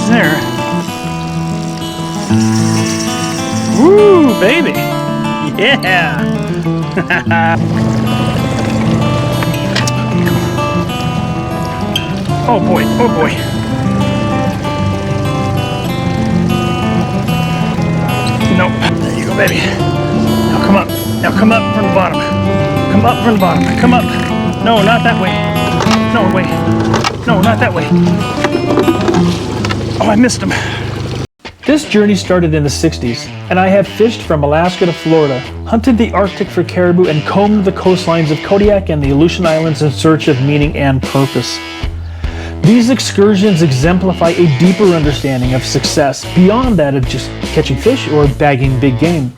fish there. Woo, baby. Yeah. Oh boy, oh boy. Nope. There you go, baby. Now come up. Now come up from the bottom. Come up from the bottom. Come up. No, not that way. No, wait. No, not that way. Oh, I missed him. This journey started in the 60s, and I have fished from Alaska to Florida, hunted the Arctic for caribou, and combed the coastlines of Kodiak and the Aleutian Islands in search of meaning and purpose. These excursions exemplify a deeper understanding of success beyond that of just catching fish or bagging big game.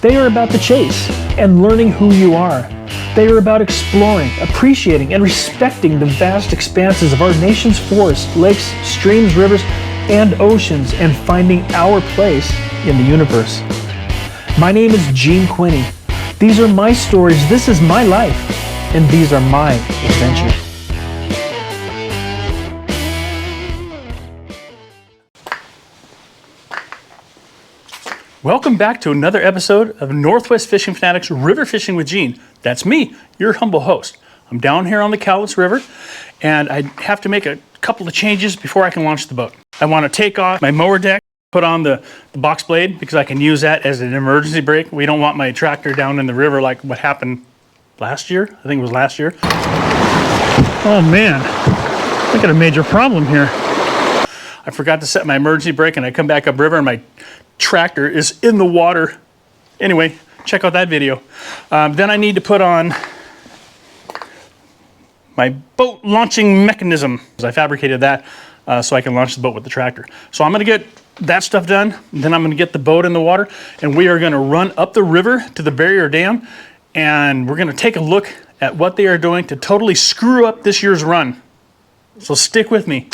They are about the chase and learning who you are. They are about exploring, appreciating, and respecting the vast expanses of our nation's forests, lakes, streams, rivers, and oceans, and finding our place in the universe. My name is Gene Quinney. These are my stories, this is my life, and these are my adventures. Welcome back to another episode of Northwest Fishing Fanatics River Fishing with Gene. That's me, your humble host. I'm down here on the Cowlitz River, and I have to make a couple of changes before I can launch the boat. I want to take off my mower deck, put on the box blade, because I can use that as an emergency brake. We don't want my tractor down in the river like what happened last year. I think it was last year. Oh man, I got a major problem here. I forgot to set my emergency brake, and I come back upriver and my tractor is in the water. Anyway, check out that video. Then I need to put on my boat launching mechanism. I fabricated that so I can launch the boat with the tractor. So I'm gonna get that stuff done, then I'm gonna get the boat in the water, and we are gonna run up the river to the barrier dam, and we're gonna take a look at what they are doing to totally screw up this year's run. So stick with me.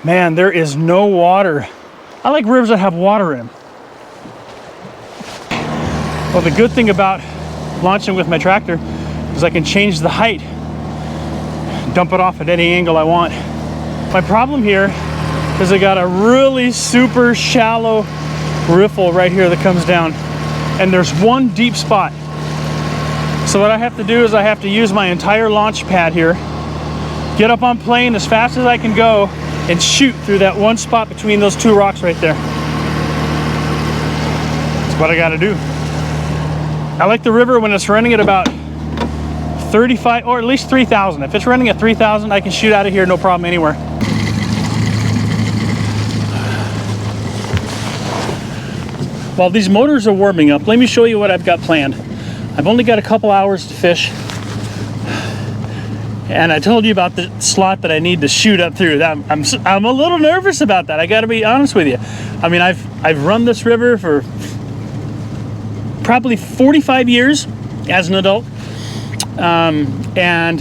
Man, there is no water. I like rivers that have water in them. Well, the good thing about launching with my tractor is I can change the height, dump it off at any angle I want. My problem here is I got a really super shallow riffle right here that comes down, and there's one deep spot. So what I have to do is I have to use my entire launch pad here, get up on plane as fast as I can go, and shoot through that one spot between those two rocks right there. That's what I gotta do. I like the river when it's running at about 35 or at least 3,000. If it's running at 3,000, I can shoot out of here no problem anywhere. While these motors are warming up, let me show you what I've got planned. I've only got a couple hours to fish. And I told you about the slot that I need to shoot up through. I'm a little nervous about that. I got to be honest with you. I mean, I've run this river for probably 45 years as an adult, and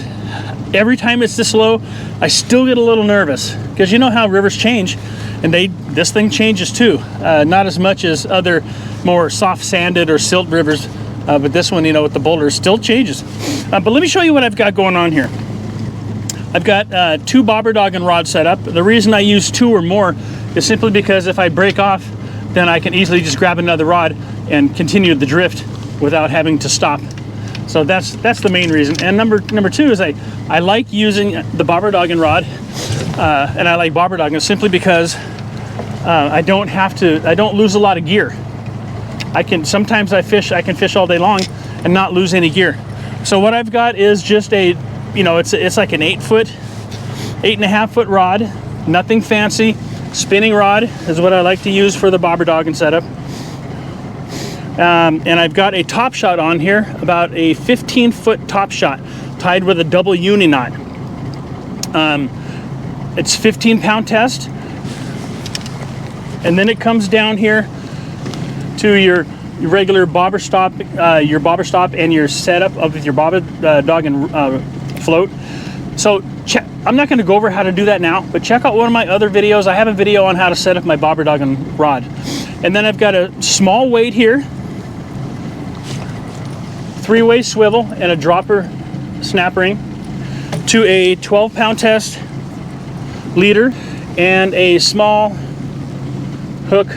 every time it's this low, I still get a little nervous because you know how rivers change, and this thing changes too. Not as much as other more soft sanded or silt rivers, but this one, you know, with the boulder still changes. But let me show you what I've got going on here. I've got 2 bobber Doggin rods set up. The reason I use 2 or more is simply because if I break off, then I can easily just grab another rod and continue the drift without having to stop. So that's the main reason. And number 2 is I like using the bobber Doggin rod, and I like bobber Doggin simply because I don't lose a lot of gear. Sometimes I can fish all day long and not lose any gear. So what I've got is just a, you know, it's like an 8.5 foot rod, nothing fancy. Spinning rod is what I like to use for the bobber Doggin setup. And I've got a top shot on here, about a 15-foot top shot, tied with a double uni knot. It's 15-pound test. And then it comes down here to your regular bobber stop, and your setup of your bobber Doggin float. So I'm not going to go over how to do that now, but check out one of my other videos. I have a video on how to set up my bobber Doggin rod. And then I've got a small weight here, 3-way swivel, and a dropper snap ring, to a 12-pound test leader, and a small hook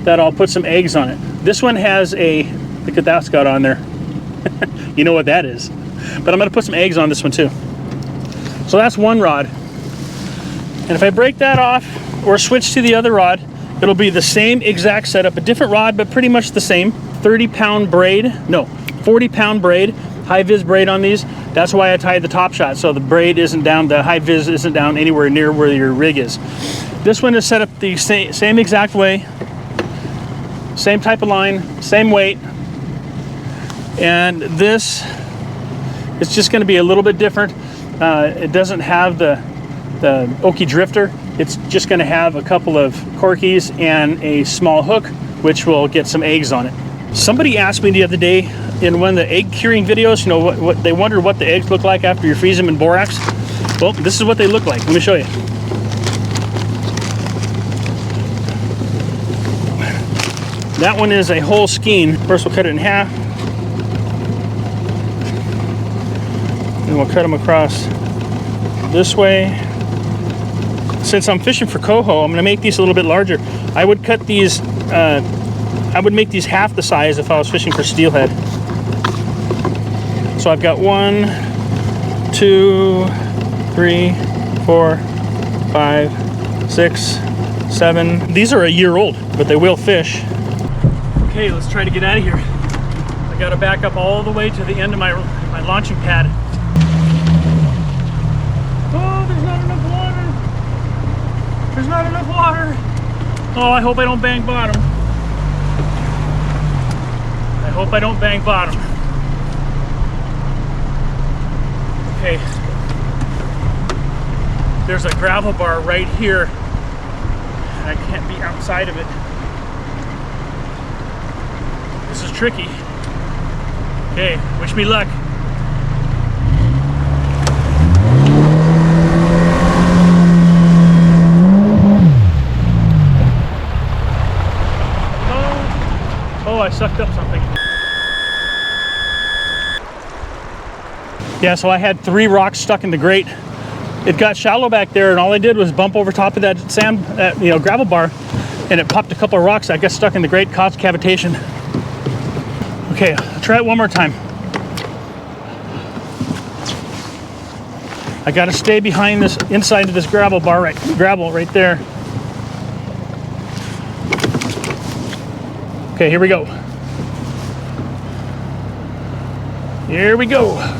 that I'll put some eggs on it. This one has a, look at that's got on there. You know what that is. But I'm going to put some eggs on this one too. So that's one rod. And if I break that off or switch to the other rod, it'll be the same exact setup, a different rod, but pretty much the same. 40-pound braid, high vis braid on these. That's why I tied the top shot, so the braid isn't down, the high vis isn't down anywhere near where your rig is. This one is set up the same exact way, same type of line, same weight. And this is just going to be a little bit different. It doesn't have the Okie drifter. It's just going to have a couple of corkies and a small hook, which will get some eggs on it. Somebody asked me the other day in one of the egg curing videos, you know, what they wondered what the eggs look like after you freeze them in borax. Well, this is what they look like. Let me show you. That one is a whole skein. First we'll cut it in half. And we'll cut them across this way. Since I'm fishing for coho, I'm going to make these a little bit larger. I would cut these, I would make these half the size if I was fishing for steelhead. So I've got 1, 2, 3, 4, 5, 6, 7. These are a year old, but they will fish. Okay, let's try to get out of here. I got to back up all the way to the end of my launching pad. Oh, there's not enough water. There's not enough water. Oh, I hope I don't bang bottom. I hope I don't bang bottom. Okay. There's a gravel bar right here, and I can't be outside of it. This is tricky. Okay, wish me luck. Oh, I sucked up something. Yeah, so I had 3 rocks stuck in the grate. It got shallow back there, and all I did was bump over top of that gravel bar, and it popped a couple of rocks that got stuck in the grate, caused cavitation. Okay, I'll try it one more time. I got to stay behind this, inside of this gravel bar, gravel right there. Okay, here we go. Here we go.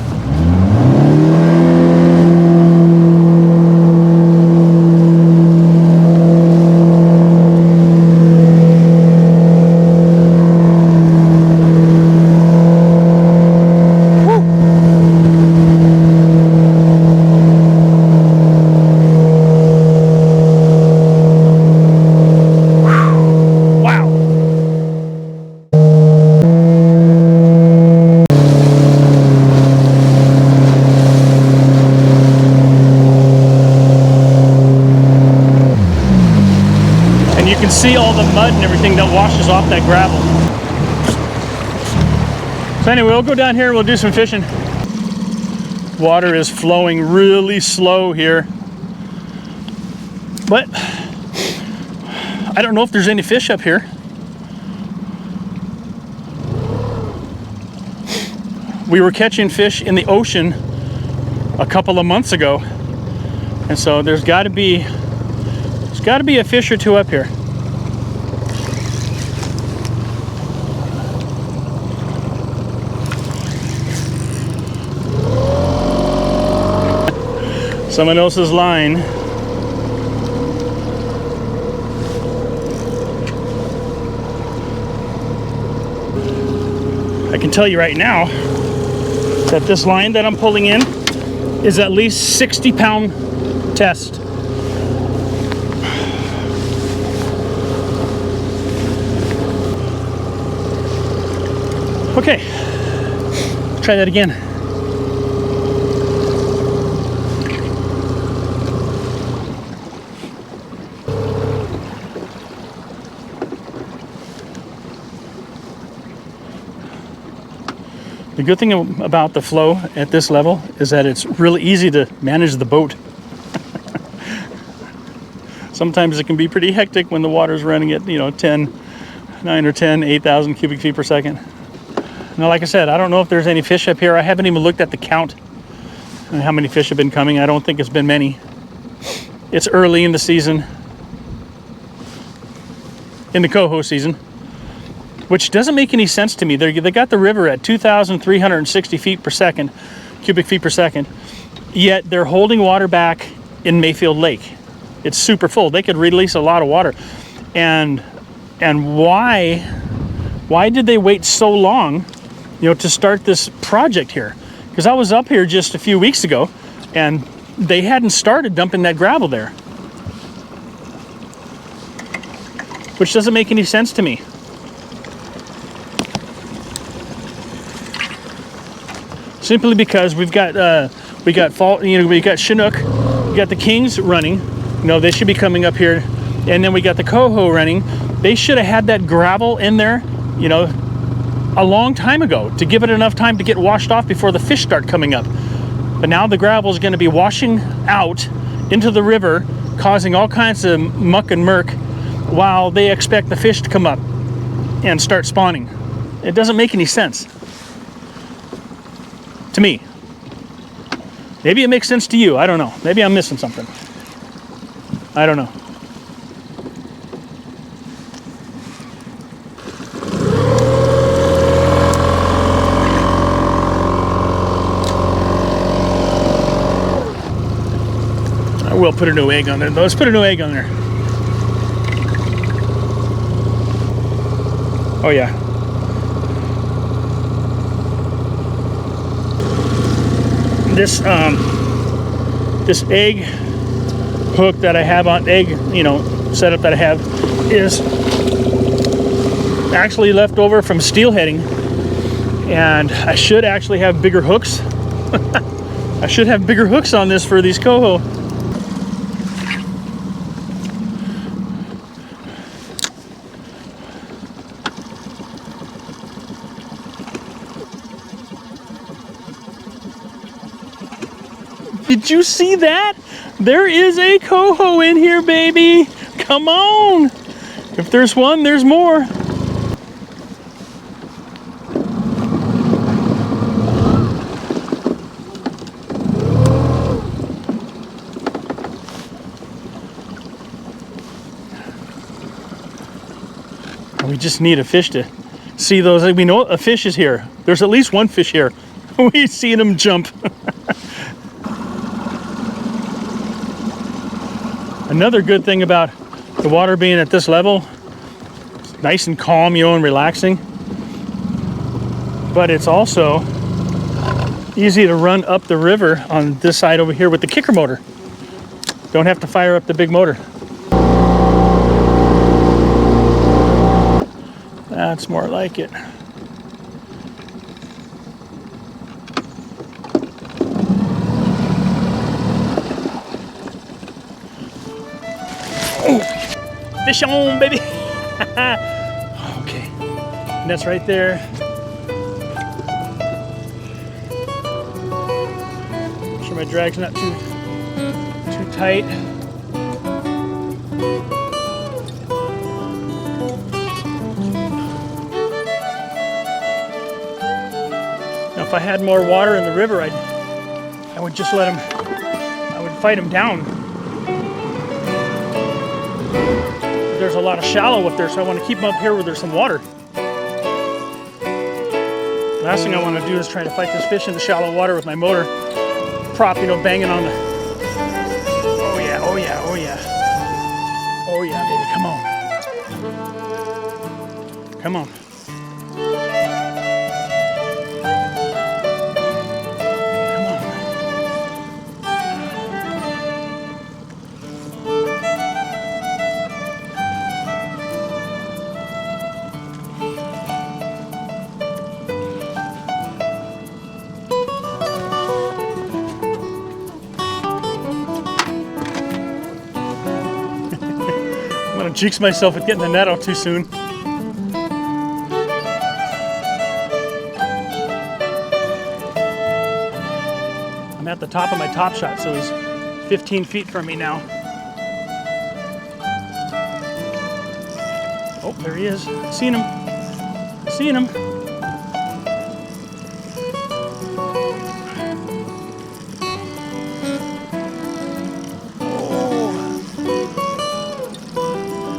See all the mud and everything that washes off that gravel. So So anyway, we'll go down here, we'll do some fishing. Water is flowing really slow here. But I don't know if there's any fish up here. We were catching fish in the ocean a couple of months ago. And so there's gotta be a fish or two up here. Someone else's line. I can tell you right now that this line that I'm pulling in is at least 60-pound test. Okay, try that again. The good thing about the flow at this level is that it's really easy to manage the boat. Sometimes it can be pretty hectic when the water's running at, 9 or 10, 8,000 cubic feet per second. Now, like I said, I don't know if there's any fish up here. I haven't even looked at the count and how many fish have been coming. I don't think it's been many. It's early in the season, in the Coho season, which doesn't make any sense to me. They got the river at 2,360 feet per second, cubic feet per second, yet they're holding water back in Mayfield Lake. It's super full. They could release a lot of water. And why did they wait so long, to start this project here? Because I was up here just a few weeks ago, and they hadn't started dumping that gravel there, which doesn't make any sense to me. Simply because we got Chinook, we got the Kings running. They should be coming up here, and then we got the Coho running. They should have had that gravel in there, a long time ago to give it enough time to get washed off before the fish start coming up. But now the gravel is going to be washing out into the river, causing all kinds of muck and murk, while they expect the fish to come up and start spawning. It doesn't make any sense to me. Maybe it makes sense to you. I don't know. Maybe I'm missing something. I don't know. I will put a new egg on there. Let's put a new egg on there. Oh yeah. This egg hook that I have on setup that I have is actually left over from steelheading, and I should actually have bigger hooks. I should have bigger hooks on this for these Coho. Did you see that? There is a Coho in here, baby. Come on. If there's one, there's more. We just need a fish to see those. We know a fish is here. There's at least one fish here. We've seen him jump. Another good thing about the water being at this level, it's nice and calm, and relaxing. But it's also easy to run up the river on this side over here with the kicker motor. Don't have to fire up the big motor. That's more like it. Fish on, baby. Okay, and that's right there. my drag's not too tight. Now, if I had more water in the river, I would just let him. I would fight him down. There's a lot of shallow up there, so I want to keep him up here where there's some water. Last thing I want to do is try to fight this fish in the shallow water with my motor prop, you know, banging on the. Oh yeah, oh yeah, oh yeah. Oh yeah, baby, come on. Come on. I'm gonna jinx myself with getting the net out too soon. I'm at the top of my top shot, so he's 15 feet from me now. Oh, there he is. Seen him. Seen him.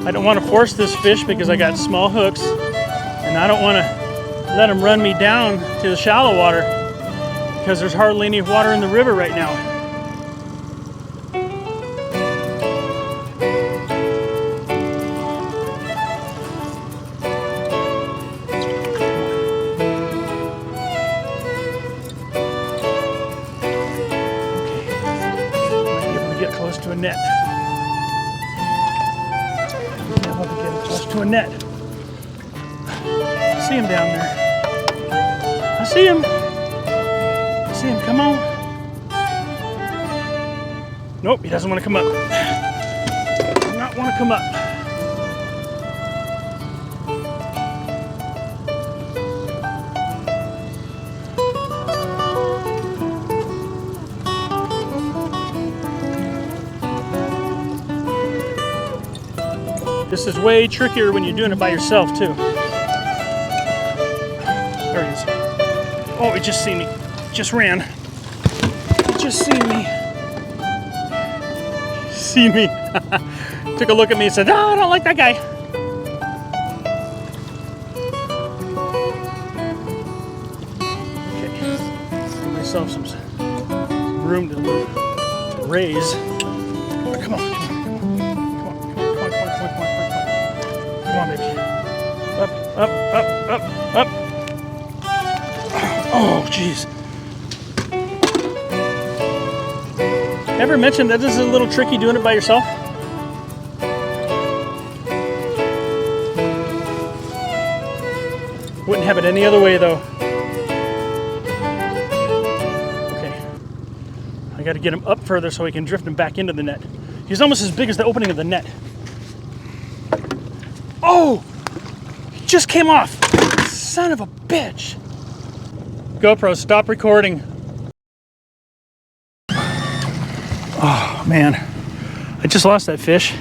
I don't want to force this fish because I got small hooks, and I don't want to let him run me down to the shallow water because there's hardly any water in the river right now. Okay, might be able to get close to a net. To a net. I see him down there. I see him. I see him. Come on. Nope, he doesn't want to come up. Does not want to come up. This is way trickier when you're doing it by yourself, too. There he is. Oh, he just seen me. Just ran. He just seen me. Seen me. Took a look at me and said, "Oh, I don't like that guy." Okay. Give myself some room to raise. Come on. Come on, baby. Up, up, up, up, up. Oh, jeez. Ever mentioned that this is a little tricky doing it by yourself? Wouldn't have it any other way, though. Okay. I got to get him up further so we can drift him back into the net. He's almost as big as the opening of the net. Oh! He just came off. Son of a bitch. GoPro, stop recording. Oh, man. I just lost that fish.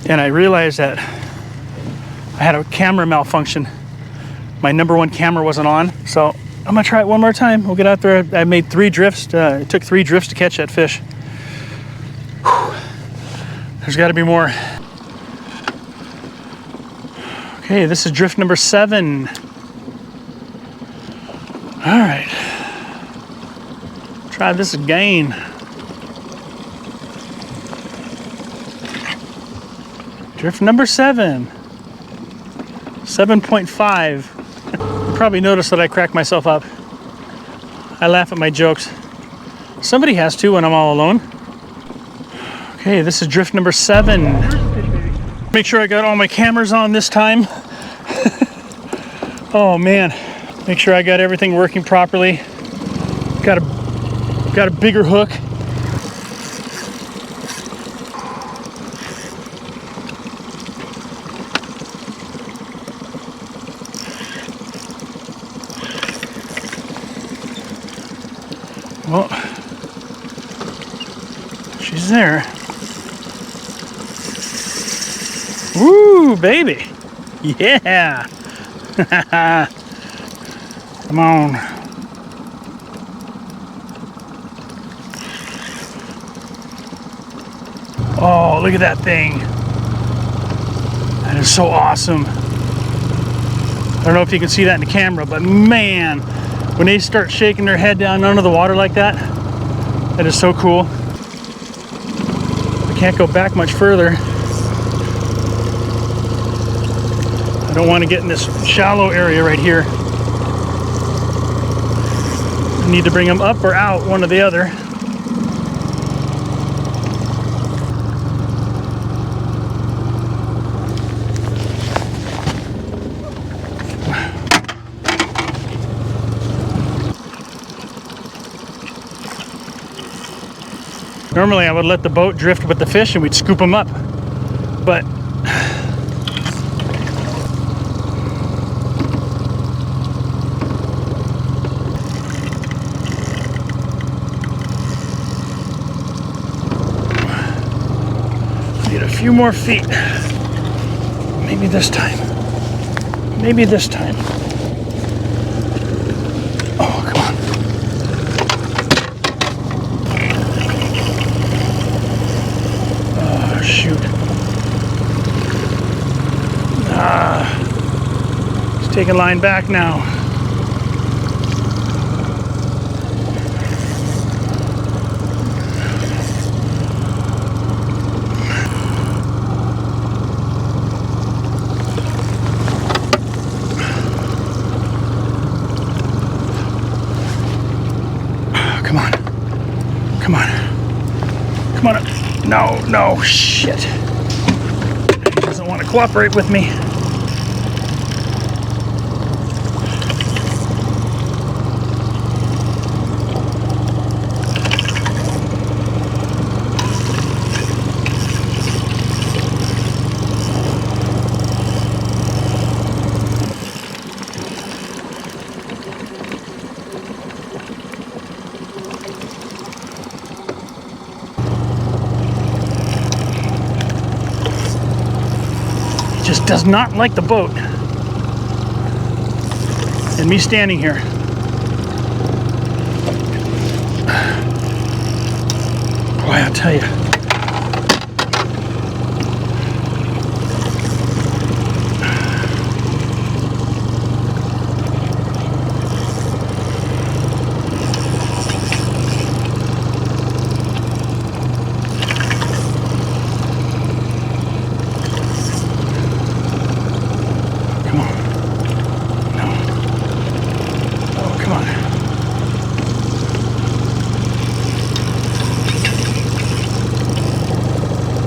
And I realized that I had a camera malfunction. My number one camera wasn't on. So I'm going to try it one more time. We'll get out there. I made 3 drifts. It took 3 drifts to catch that fish. Whew. There's got to be more. Okay, this is drift number 7. All right. Try this again. Drift number 7. 7.5. You probably noticed that I crack myself up. I laugh at my jokes. Somebody has to when I'm all alone. Okay, this is drift number 7. Make sure I got all my cameras on this time. Oh man, make sure I got everything working properly. Got a bigger hook. Well, is there. Woo, baby. Yeah. Come on. Oh, look at that thing. That is so awesome. I don't know if you can see that in the camera, but man, when they start shaking their head down under the water like that, that is so cool. I can't go back much further. I don't want to get in this shallow area right here. I need to bring them up or out, one or the other. Normally I would let the boat drift with the fish and we'd scoop them up, but need a few more feet. Maybe this time. Maybe this time. Oh, come on. Oh, shoot. He's taking line back now. Come on. Come on. Come on. No, no, shit. He doesn't want to cooperate with me. Just does not like the boat and me standing here. Boy, I'll tell you.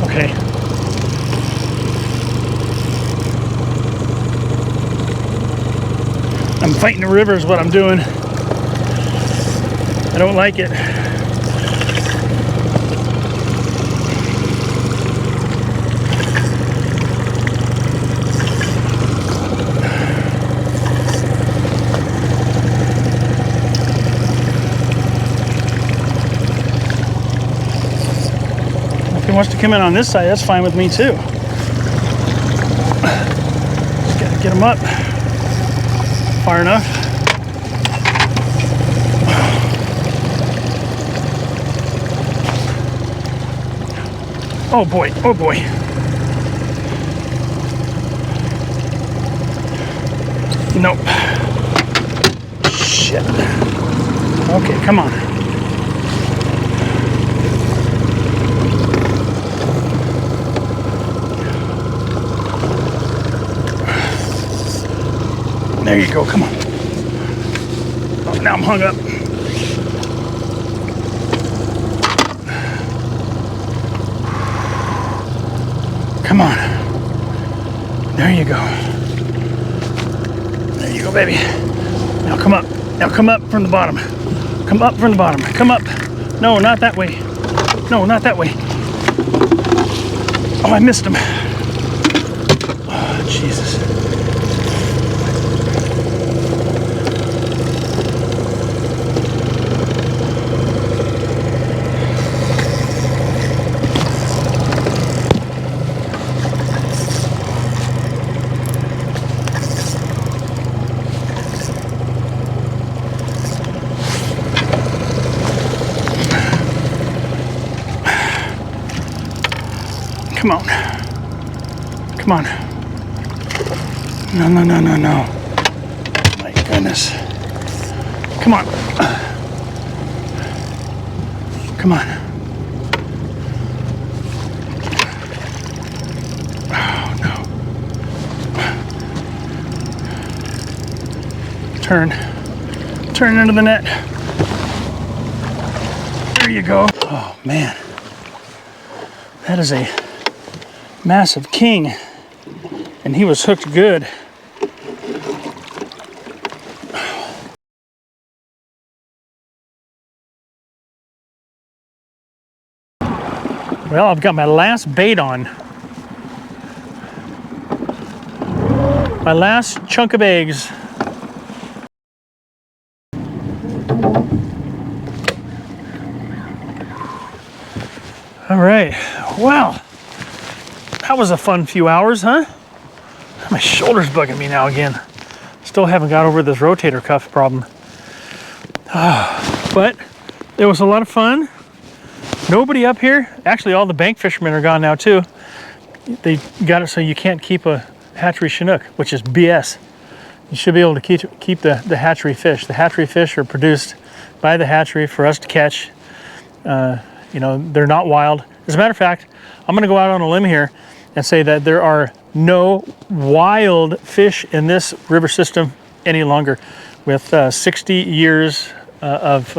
Okay. I'm fighting the river is what I'm doing. I don't like it. If he wants to come in on this side, that's fine with me too. Just gotta get him up far enough. Oh boy, oh boy. Nope. Shit. Okay, come on. There you go, come on. Oh, now I'm hung up. Come on. There you go. There you go, baby. Now come up. Now come up from the bottom. Come up from the bottom. Come up. No, not that way. No, not that way. Oh, I missed him. Oh, Jesus. Come on. Come on. No, no, no, no, no. My goodness. Come on. Come on. Oh, no. Turn. Turn into the net. There you go. Oh, man. That is a massive king. And he was hooked good. Well, I've got my last bait on. My last chunk of eggs. All right, wow. That was a fun few hours, huh? My shoulder's bugging me now again. Still haven't got over this rotator cuff problem. But it was a lot of fun. Nobody up here. Actually, all the bank fishermen are gone now too. They got it so you can't keep a hatchery Chinook, which is BS. You should be able to keep the hatchery fish. The hatchery fish are produced by the hatchery for us to catch. You know, they're not wild. As a matter of fact, I'm gonna go out on a limb here and say that there are no wild fish in this river system any longer. With 60 years of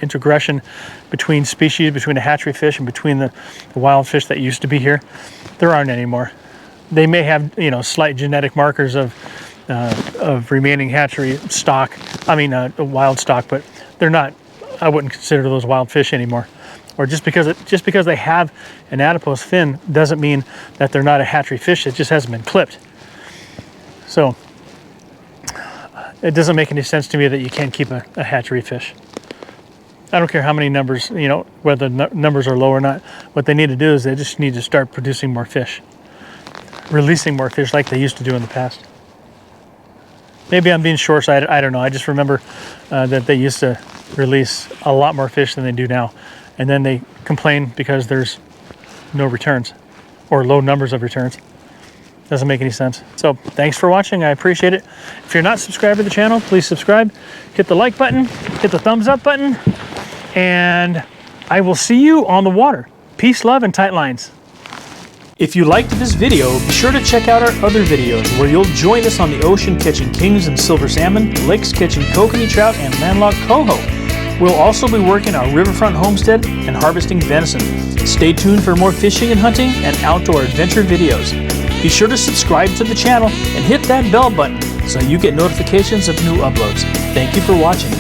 integration between species, between the hatchery fish and between the wild fish that used to be here, there aren't any more. They may have, you know, slight genetic markers of remaining hatchery stock, wild stock, but they're not, I wouldn't consider those wild fish anymore. Or just because they have an adipose fin doesn't mean that they're not a hatchery fish. It just hasn't been clipped. So it doesn't make any sense to me that you can't keep a hatchery fish. I don't care how many numbers, you know, whether numbers are low or not. What they need to do is they just need to start producing more fish, releasing more fish like they used to do in the past. Maybe I'm being short-sighted, I don't know. I just remember that they used to release a lot more fish than they do now. And then they complain because there's no returns or low numbers of returns. Doesn't make any sense. So thanks for watching, I appreciate it. If you're not subscribed to the channel, please subscribe. Hit the like button, hit the thumbs up button, and I will see you on the water. Peace, love, and tight lines. If you liked this video, be sure to check out our other videos where you'll join us on the ocean catching kings and silver salmon, lakes catching kokanee trout and landlocked coho. We'll also be working our riverfront homestead and harvesting venison. Stay tuned for more fishing and hunting and outdoor adventure videos. Be sure to subscribe to the channel and hit that bell button so you get notifications of new uploads. Thank you for watching.